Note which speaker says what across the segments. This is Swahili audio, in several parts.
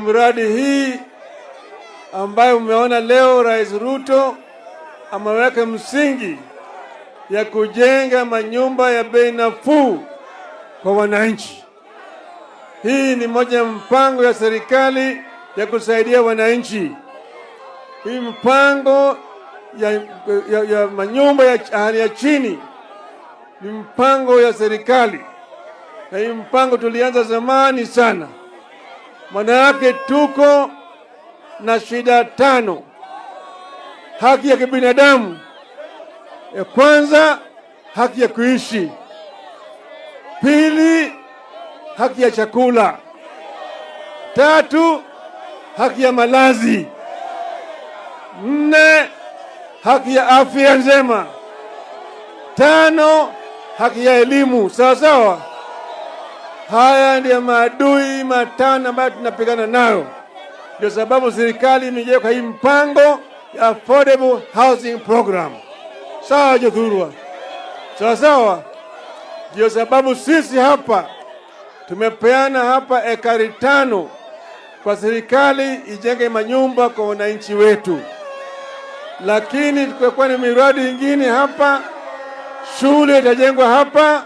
Speaker 1: Mradi hii ambayo umeona leo Rais Ruto ameweka msingi ya kujenga manyumba ya bei nafuu kwa wananchi. Hii ni moja ya mpango ya serikali ya kusaidia wananchi. Hii mpango ya manyumba ya hali ya chini ni mpango ya serikali, na hii mpango tulianza zamani sana. Maana yake tuko na shida 5. Haki ya kibinadamu. Ya kwanza, haki ya kuishi. Pili, haki ya chakula. 3, haki ya malazi. 4, haki ya afya njema. 5, haki ya elimu. Sawa sawa. Haya ndiyo maadui 5 ambayo tunapigana nayo. Ndio sababu serikali imeweka hii mpango ya affordable housing program. Sawa Jothurwa? Sawa sawa. Ndio sababu sisi hapa tumepeana hapa ekari 5 kwa serikali ijenge manyumba kwa wananchi wetu. Lakini tukikuwa na miradi mingine hapa, shule itajengwa hapa,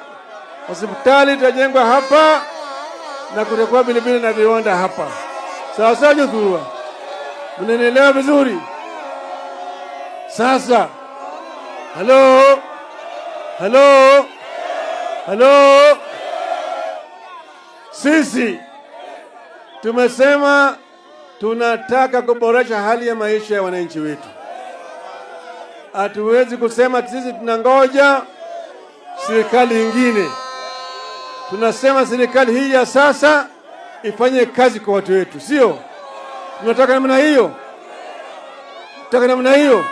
Speaker 1: hospitali itajengwa hapa, na kutakuwa vile na viwanda hapa. Sawa sawa Jothurwa? Mnanielewa vizuri? Sasa Halo. Sisi tumesema tunataka kuboresha hali ya maisha ya wananchi wetu. Hatuwezi kusema sisi tunangoja serikali nyingine. Tunasema serikali hii ya sasa ifanye kazi kwa watu wetu, sio? Tunataka namna hiyo. Tunataka namna hiyo.